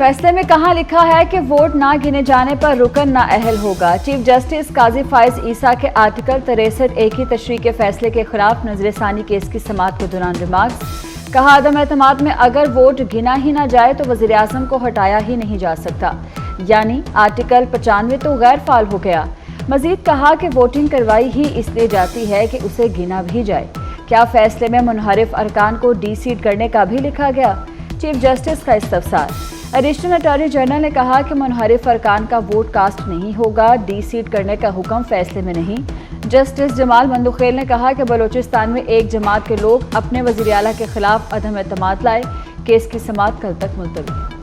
फैसले में कहाँ लिखा है कि वोट ना गिने जाने पर रुकन ना अहल होगा। चीफ जस्टिस काजी फाइज ईसा के आर्टिकल 63 ए की तशरीह के फैसले के खिलाफ नजरसानी केस की समाअत के दौरान रिमार्क्स। कहा, अदम एतमाद में अगर वोट गिना ही ना जाए तो वज़ीर आज़म को हटाया ही नहीं जा सकता, यानी आर्टिकल 95 तो गैर फाल हो गया। मजीद कहा कि वोटिंग करवाई ही इसलिए जाती है कि उसे गिना भी जाए। क्या फैसले में मुनहरिफ अरकान को डी सीट करने का भी लिखा गया? चीफ जस्टिस का इस्तफसार। एडिशनल अटॉर्नी जनरल ने कहा कि मुनहरिफ अरकान का वोट कास्ट नहीं होगा, डी सीट करने का हुक्म फैसले में नहीं। जस्टिस जमाल मंदुखेल ने कहा कि बलूचिस्तान में एक जमात के लोग अपने वज़ीर आला के खिलाफ अदम एतमाद लाए। केस की समाअत कल तक मुलतवी है।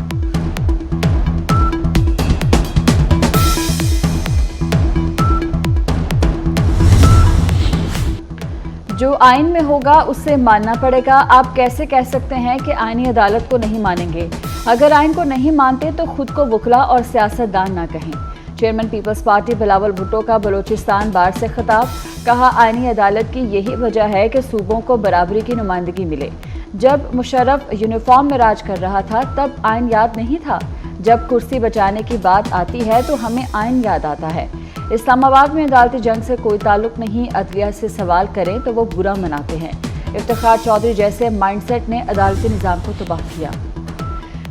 जो आइन में होगा उससे मानना पड़ेगा। आप कैसे कह सकते हैं कि आईनी अदालत को नहीं मानेंगे? अगर आइन को नहीं मानते तो खुद को वकला और सियासतदान ना कहें। Chairman Peoples Party Bilawal Bhutto का बलूचिस्तान बार से खिताब। कहा, आईनी अदालत की यही वजह है कि सूबों को बराबरी की नुमाइंदगी मिले। जब मुशर्रफ यूनिफॉर्म में राज कर रहा था तब आइन याद नहीं था। जब कुर्सी बचाने की बात आती है तो हमें आइन याद आता है। इस्लामाबाद में अदालती जंग से कोई ताल्लुक नहीं। अदलिया से सवाल करें तो वो बुरा मनाते हैं। इफ्तिखार चौधरी जैसे माइंडसेट ने अदालती निज़ाम को तबाह किया।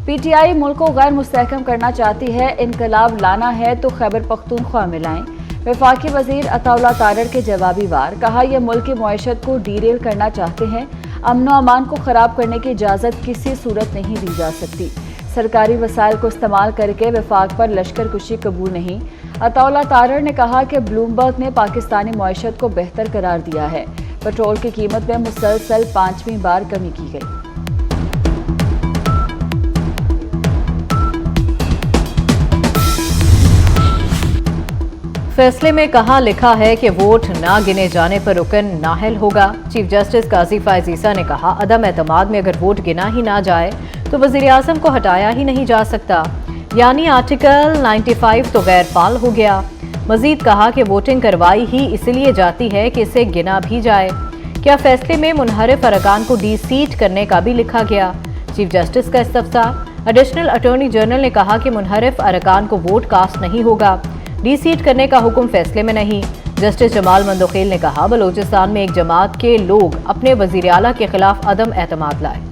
पीटीआई मुल्क को गैर मुस्तहकम करना चाहती है। इनकलाब लाना है तो खैबर पख्तूनख्वा में लाएं। वफाकी वजीर अताउल्लाह तारड़ के जवाबी वार। कहा, यह मुल्क की मईशत को डीरेल करना चाहते हैं। अमन व अमान को ख़राब करने की इजाज़त किसी सूरत नहीं दी जा सकती। सरकारी वसाइल को इस्तेमाल करके वफाक पर लश्कर कुशी कबूल नहीं। अताउल्लाह तारड़ ने कहा कि ब्लूमबर्ग ने पाकिस्तानी मईशत को बेहतर करार दिया है। पेट्रोल की कीमत में मुसलसल 5वीं बार कमी की गई। फैसले में कहाँ लिखा है कि वोट ना गिने जाने पर रुकन नाहल होगा। चीफ जस्टिस काजी फाइज ईसा ने कहा, अदम एतमाद में अगर वोट गिना ही ना जाए तो वज़ीर आज़म को हटाया ही नहीं जा सकता, यानी आर्टिकल 95 तो गैर फाल हो गया। मजीद कहा कि वोटिंग करवाई ही इसलिए जाती है कि इसे गिना भी जाए। क्या फैसले में मुनहरिफ अरकान को डी सीट करने का भी लिखा गया? चीफ जस्टिस का इस्तफसार। एडिशनल अटॉर्नी जनरल ने कहा कि मुनहरिफ अरकान को वोट कास्ट नहीं होगा, डी सीट करने का हुक्म फैसले में नहीं। जस्टिस जमाल मंदुखेल ने कहा, बलूचिस्तान में एक जमात के लोग अपने वज़ीर आला के खिलाफ अदम एतमाद लाए।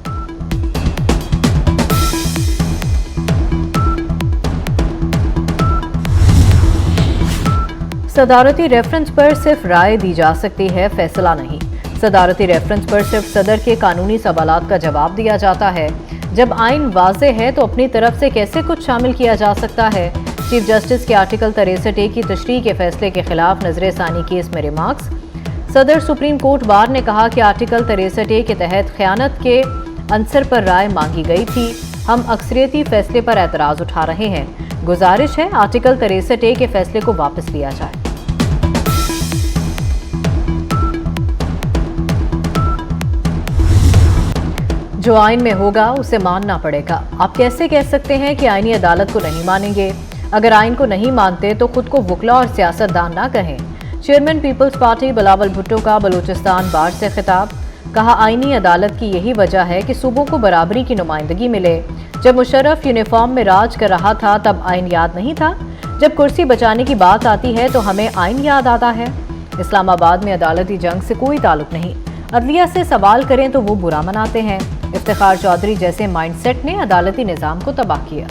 सदारती रेफरेंस पर सिर्फ राय दी जा सकती है, फैसला नहीं। सदारती रेफरेंस पर सिर्फ सदर के कानूनी सवालात का जवाब दिया जाता है। जब आइन वाज़े है तो अपनी तरफ से कैसे कुछ शामिल किया जा सकता है? चीफ जस्टिस के आर्टिकल 63 ए की तशरीह के फैसले के खिलाफ नजरसानी केस में रिमार्क्स। सदर सुप्रीम कोर्ट बार ने कहा कि आर्टिकल 63 ए के तहत खयानत के अंसर पर राय मांगी गई थी। हम अक्सरियती फैसले पर एतराज़ उठा रहे हैं। गुजारिश है आर्टिकल 63 ए के फैसले को वापस लिया जाए। जो आइन में होगा उसे मानना पड़ेगा। आप कैसे कह सकते हैं कि आईनी अदालत को नहीं मानेंगे? अगर आइन को नहीं मानते तो खुद को वकला और सियासतदान ना कहें। Chairman Peoples Party Bilawal Bhutto का बलूचिस्तान बार से खिताब। कहा, आईनी अदालत की यही वजह है कि सूबों को बराबरी की नुमाइंदगी मिले। जब मुशर्रफ यूनिफॉर्म में राज कर रहा था तब आइन याद नहीं था। जब कुर्सी बचाने की बात आती है तो हमें आइन याद आता है। इस्लामाबाद में अदालती जंग से कोई ताल्लुक नहीं। अदलिया से सवाल करें तो वो बुरा मनाते हैं। इफ्तिखार चौधरी जैसे माइंडसेट ने अदालती निज़ाम को तबाह किया।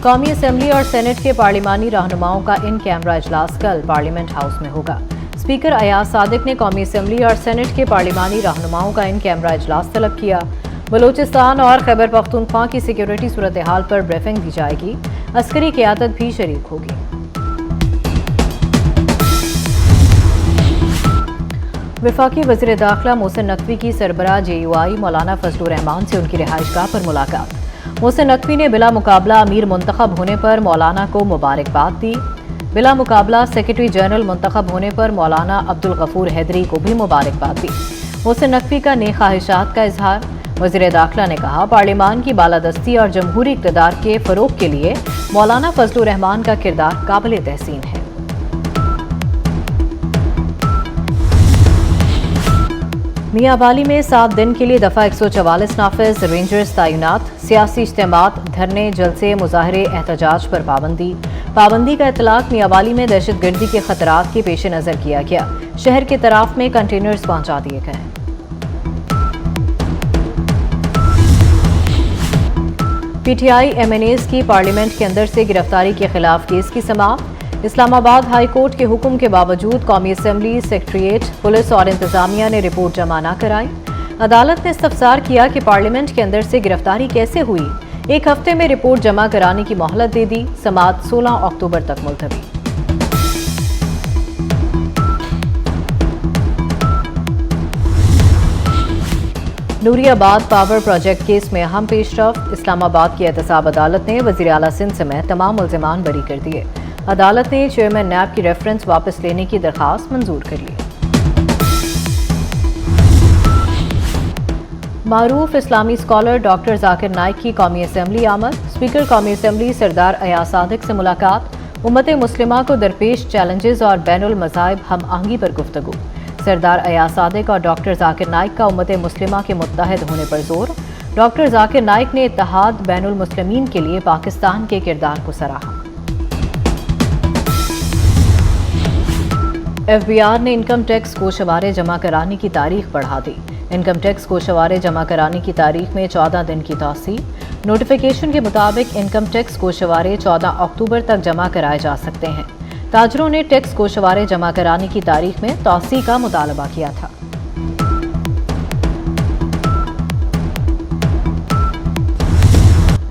कौमी असम्बली और सेनेट के पार्लिमानी रहनुमाओं का इन कैमरा इजलास कल पार्लियामेंट हाउस में होगा। स्पीकर अयाज सादिक ने कौमी असम्बली और सेनेट के पार्लिमानी रहनुमाओं का इन कैमरा इजलास तलब किया। बलूचिस्तान और खैबर पख्तूनख्वा की सिक्योरिटी सूरत हाल पर ब्रीफिंग दी जाएगी। अस्करी क़यादत भी शरीक होगी। वफाकी वज़ीर दाखिला मोहसिन नकवी की सरबराह JUI मौलाना फजलुर रहमान से उनकी रिहाइशगाह पर मुलाकात। मोहसिन नकवी ने बिला मुकाबला अमीर मुंतखब होने पर मौलाना को मुबारकबाद दी। बिला मुकाबला सेक्रेटरी जनरल मुंतखब होने पर मौलाना अब्दुल गफूर हैदरी को भी मुबारकबाद दी। मोहसिन नकवी का नेक ख्वाहिशात का इजहार। वज़ीर दाखिला ने कहा, पार्लिमान की बालादस्ती और जमहूरी इक़्तिदार के फ़रोग़ के लिए मौलाना फजलुर रहमान का किरदार काबिल तहसीन है। मियां वाली में 7 दिन के लिए दफ़ा 144 नाफिज, रेंजर्स तैनात, सियासी इज्तिमात, धरने, जलसे, मुजाहरे, एहतजाज पर पाबंदी का इतलाक मियां वाली में दहशतगर्दी के खतरात के पेश नज़र किया गया। शहर के तराफ में कंटेनर्स पहुंचा दिए गए। पीटीआई एमएनएस की पार्लियामेंट के अंदर से गिरफ्तारी के खिलाफ केस की समाअत। इस्लामाबाद हाई कोर्ट के हुक्म के बावजूद कौमी असम्बली, सेक्रेटेरिएट, पुलिस और इंतजामिया ने रिपोर्ट जमा न कराई। अदालत ने इस्तफसार किया कि पार्लियामेंट के अंदर से गिरफ्तारी कैसे हुई। 1 हफ्ते में रिपोर्ट जमा कराने की मोहलत दे दी। समाअत 16 अक्टूबर तक मुलतवी। नूरियाबाद पावर प्रोजेक्ट केस में अहम पेशरफ। इस्लामाबाद की एहतसाब अदालत ने वज़ीर आला सिंध समेत तमाम मुल्ज़िमान बरी कर दिए। अदालत ने चेयरमैन नैब की रेफरेंस वापस लेने की दरख्वास्त मंजूर कर ली। मारूफ इस्लामी स्कॉलर डॉक्टर जाकिर नाइक की कौमी असम्बली आमद। स्पीकर कौमी असम्बली सरदार अयाज सादिक से मुलाकात। उम्मत मुस्लिमा को दरपेश चैलेंजेस और बैनुल मज़ाहिब हम आहंगी पर गुफ्तगू। सरदार अयाज सादिक और डॉक्टर जाकिर नाइक का उम्मत मुस्लिमा के मुत्तहद होने पर जोर। डॉक्टर जाकिर नाइक ने इत्तेहाद बैनुल मुस्लिमीन के लिए पाकिस्तान के किरदार को सराहा। एफबीआर ने इनकम टैक्स गोशवारे जमा कराने की तारीख बढ़ा दी। इनकम टैक्स गोशवारे जमा कराने की तारीख में 14 दिन की तौसी। नोटिफिकेशन के मुताबिक इनकम टैक्स गोशवारे 14 अक्टूबर तक जमा कराए जा सकते हैं। ताजरों ने टैक्स गोशवारे जमा कराने की तारीख में तौसी का मुतालबा किया था।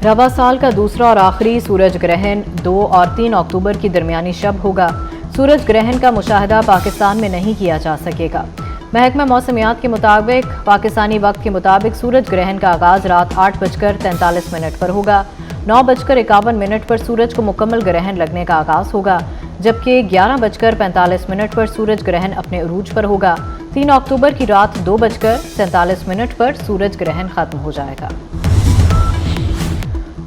रवा साल का दूसरा और आखिरी सूरज ग्रहण 2 और 3 अक्टूबर की दरमियानी शब होगा। सूरज ग्रहण का मुशाहदा पाकिस्तान में नहीं किया जा सकेगा। महकमा मौसमियात के मुताबिक पाकिस्तानी वक्त के मुताबिक सूरज ग्रहण का आगाज रात 8:43 पर होगा। 9:51 पर सूरज को मुकम्मल ग्रहण लगने का आगाज होगा, जबकि 11:45 पर सूरज ग्रहण अपने उरूज पर होगा। 3 अक्टूबर की रात 2:47 पर सूरज ग्रहण खत्म हो जाएगा।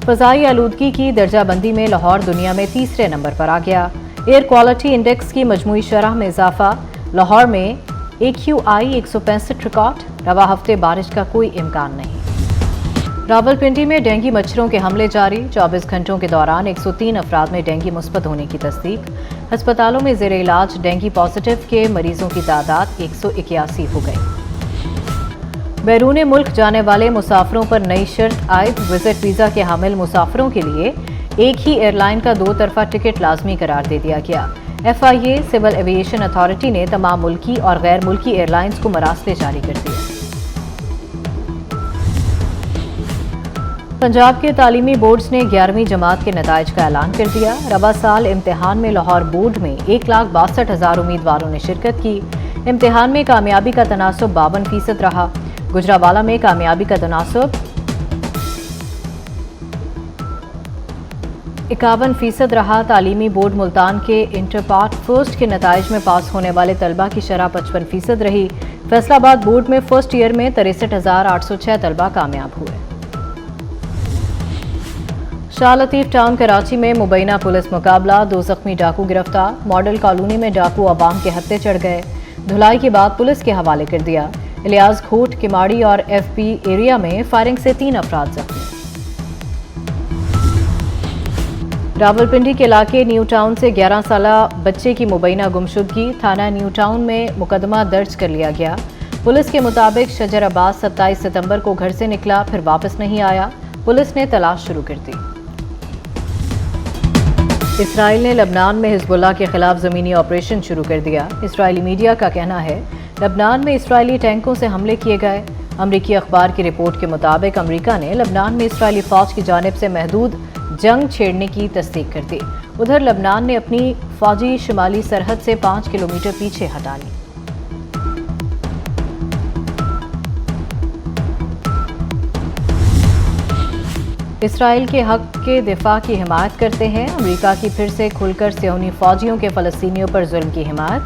फ़ज़ाई आलूदगी की दर्जाबंदी में लाहौर दुनिया में तीसरे नंबर पर आ गया। एयर क्वालिटी इंडेक्स की मजमूई शरह में इजाफा। लाहौर में AQI 165 रिकॉर्ड। रवा हफ्ते बारिश का कोई इम्कान नहीं। रावलपिंडी में डेंगू मच्छरों के हमले जारी। 24 घंटों के दौरान 103 अफराद में डेंगू मुस्बत होने की तस्दीक। अस्पतालों में ज़ेर इलाज डेंगू पॉजिटिव के मरीजों की तादाद 181 हो गई। बैरून मुल्क जाने वाले मुसाफिरों पर नई शर्त आयद। विजिट वीज़ा के हामिल मुसाफिरों के लिए एक ही एयरलाइन का 2 तरफा टिकट लाजमी करार दे दिया गया। FIA सिविल एविएशन अथॉरिटी ने तमाम मुल्की और गैर मुल्की एयरलाइंस को मरासले जारी कर दिए। पंजाब के तालीमी बोर्ड्स ने 11वीं जमात के नताइज का ऐलान कर दिया। रवा साल इम्तिहान में लाहौर बोर्ड में 1,62,000 उम्मीदवारों ने शिरकत की। इम्तिहान में कामयाबी का तनासुब 52% रहा। गुजरावाला में कामयाबी का तनासुब 51% रहा। तालीमी बोर्ड मुल्तान के इंटर पार्ट फर्स्ट के नताइज में पास होने वाले तलबा की शरह 55% रही। फैसलाबाद बोर्ड में फर्स्ट ईयर में 63,806 तलबा कामयाब हुए। शाह लतीफ टाउन कराची में मुबैना पुलिस मुकाबला। 2 जख्मी डाकू गिरफ्तार। मॉडल कॉलोनी में डाकू अवाम के हत्थे चढ़ गए। धुलाई के बाद पुलिस के हवाले कर दिया। इलियास घोट, किमाड़ी और FP एरिया में फायरिंग से 3 अफराद जख्मी। रावलपिंडी के इलाके न्यू टाउन से 11 साला बच्चे की मुबैना गुमशुदगी। थाना न्यू टाउन में मुकदमा दर्ज कर लिया गया। पुलिस के मुताबिक शजर अब्बास 27 सितंबर को घर से निकला, फिर वापस नहीं आया। पुलिस ने तलाश शुरू कर दी। इसराइल ने लबनान में हिजबुल्लाह के खिलाफ ज़मीनी ऑपरेशन शुरू कर दिया। इसराइली मीडिया का कहना है लबनान में इसराइली टैंकों से हमले किए गए। अमरीकी अखबार की रिपोर्ट के मुताबिक अमरीका ने लबनान में इसराइली फ़ौज की जानिब से महदूद जंग छेड़ने की तस्दीक कर दी। उधर लबनान ने अपनी फौजी शुमाली सरहद से 5 किलोमीटर पीछे हटा ली। इसराइल के हक के दिफा की हिमायत करते हैं। अमरीका की फिर से खुलकर सियोनी फौजियों के फ़लस्तीनियों पर जुल्म की हिमायत।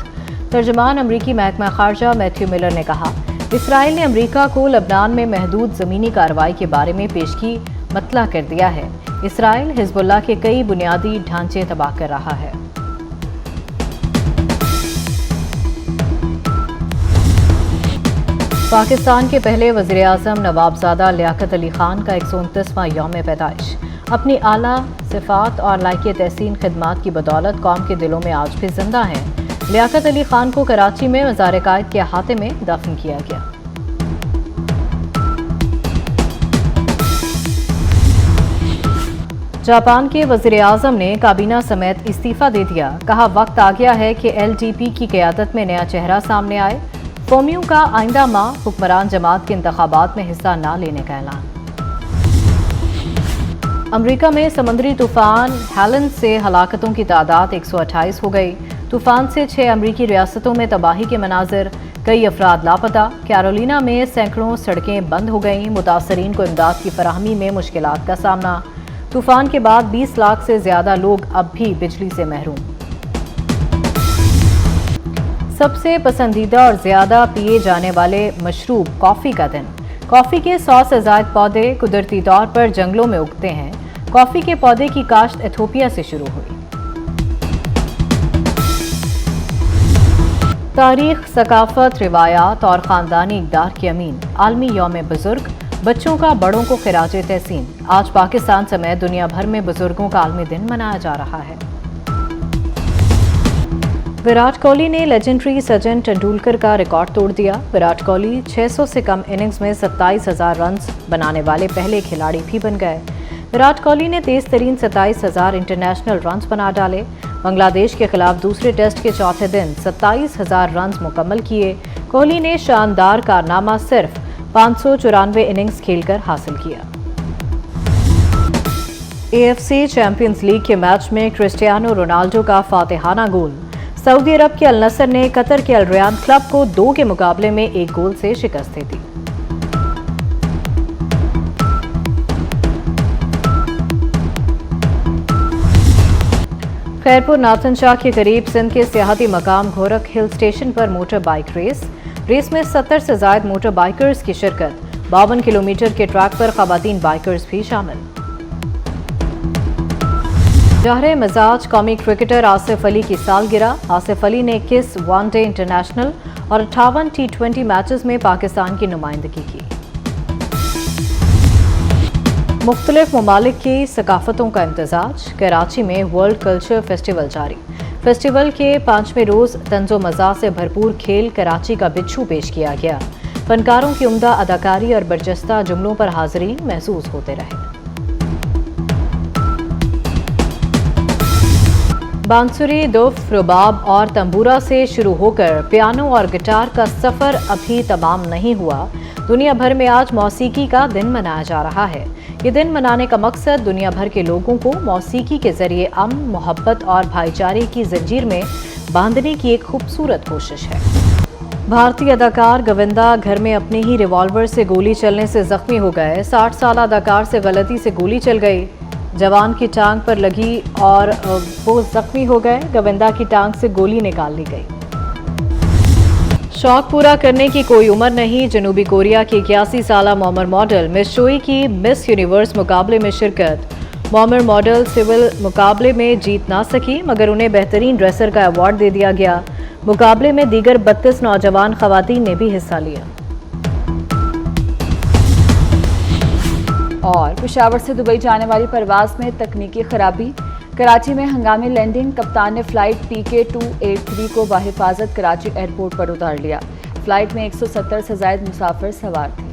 तर्जुमान अमरीकी महकमा खारजा मैथ्यू मिलर ने कहा इसराइल ने अमरीका को लबनान में महदूद ज़मीनी कार्रवाई के बारे में पेशगी मतला कर दिया है। इसराइल हिजबुल्लाह के कई बुनियादी ढांचे तबाह कर रहा है। پاکستان کے پہلے وزیر اعظم نوابزادہ لیاقت علی خان کا 129واں یوم پیدائش۔ اپنی اعلیٰ صفات اور لائق تحسین خدمات کی بدولت قوم کے دلوں میں آج بھی زندہ ہیں۔ لیاقت علی خان کو کراچی میں مزار قائد کے احاطے میں دفن کیا گیا۔ جاپان کے وزیر اعظم نے کابینہ سمیت استعفیٰ دے دیا، کہا وقت آ گیا ہے کہ LDP کی قیادت میں نیا چہرہ سامنے آئے۔ قومیوں کا آئندہ ماہ حکمران جماعت کے انتخابات میں حصہ نہ لینے کا اعلان۔ امریکہ میں سمندری طوفان ہیلن سے ہلاکتوں کی تعداد 128 ہو گئی۔ طوفان سے 6 امریکی ریاستوں میں تباہی کے مناظر، کئی افراد لاپتہ۔ کیرولینا میں سینکڑوں سڑکیں بند ہو گئیں، متاثرین کو امداد کی فراہمی میں مشکلات کا سامنا۔ طوفان کے بعد 20 لاکھ سے زیادہ لوگ اب بھی بجلی سے محروم۔ سب سے پسندیدہ اور زیادہ پیے جانے والے مشروب کافی کا دن۔ کافی کے 100 سے زائد پودے قدرتی طور پر جنگلوں میں اگتے ہیں۔ کافی کے پودے کی کاشت ایتھوپیا سے شروع ہوئی۔ تاریخ، ثقافت، روایات اور خاندانی اقدار کے امین، عالمی یوم بزرگ، بچوں کا بڑوں کو خراج تحسین۔ آج پاکستان سمیت دنیا بھر میں بزرگوں کا عالمی دن منایا جا رہا ہے۔ وراٹ کوہلی نے لیجنڈری سچن ٹنڈولکر کا ریکارڈ توڑ دیا۔ وراٹ کوہلی 600 سے کم اننگز میں 27,000 رنز بنانے والے پہلے کھلاڑی بھی بن گئے۔ وراٹ کوہلی نے تیز ترین 27,000 انٹرنیشنل رنز بنا ڈالے۔ بنگلہ دیش کے خلاف دوسرے ٹیسٹ کے چوتھے دن 27,000 رنز مکمل کیے۔ کوہلی نے شاندار کارنامہ صرف 594 اننگز کھیل کر حاصل کیا۔ AFC چیمپئنز لیگ کے میچ میں کرسٹیانو رونالڈو کا فاتحانہ گول۔ سعودی عرب کے النصر نے قطر کے الریان کلب کو 2 کے مقابلے میں 1 گول سے شکست دے دی۔ خیرپور ناتھن شاہ کے قریب سندھ کے سیاحتی مقام گھورک ہل اسٹیشن پر موٹر بائک ریس میں 70 سے زائد موٹر بائیکرز کی شرکت۔ 52 کلومیٹر کے ٹریک پر خواتین بائیکرز بھی شامل۔ جوہر مزاج قومی کرکٹر آصف علی کی سالگرہ۔ آصف علی نے 21 ون ڈے انٹرنیشنل اور 58 T20 میچز میں پاکستان کی نمائندگی کی۔ مختلف ممالک کی ثقافتوں کا امتزاج، کراچی میں ورلڈ کلچر فیسٹیول جاری۔ فیسٹیول کے 5ویں روز طنز و مزاح سے بھرپور کھیل کراچی کا بچھو پیش کیا گیا۔ فنکاروں کی عمدہ اداکاری اور برجستہ جملوں پر حاضرین محظوظ ہوتے رہے۔ بانسری، دف، رباب اور تنبورہ سے شروع ہو کر پیانو اور گٹار کا سفر ابھی تمام نہیں ہوا۔ دنیا بھر میں آج موسیقی کا دن منایا جا رہا ہے۔ یہ دن منانے کا مقصد دنیا بھر کے لوگوں کو موسیقی کے ذریعے امن، محبت اور بھائی چارے کی زنجیر میں باندھنے کی ایک خوبصورت کوشش ہے۔ بھارتی اداکار گووندا گھر میں اپنے ہی ریوالور سے گولی چلنے سے زخمی ہو گئے۔ 60 سالہ اداکار سے غلطی سے گولی چل گئی، جوان کی ٹانگ پر لگی اور وہ زخمی ہو گئے۔ گووندا کی ٹانگ سے گولی نکال لی گئی۔ شوق پورا کرنے کی کوئی عمر نہیں، جنوبی کوریا کی 81 سالہ معمر ماڈل مس شوئی کی مس یونیورس مقابلے میں شرکت۔ معمر ماڈل سول مقابلے میں جیت نہ سکی، مگر انہیں بہترین ڈریسر کا ایوارڈ دے دیا گیا۔ مقابلے میں دیگر 32 نوجوان خواتین نے بھی حصہ لیا۔ اور پشاور سے دبئی جانے والی پرواز میں تکنیکی خرابی، کراچی میں ہنگامی لینڈنگ، کپتان نے فلائٹ PK283 کو بحفاظت کراچی ایئرپورٹ پر اتار لیا۔ فلائٹ میں 170 سے زائد مسافر سوار تھے۔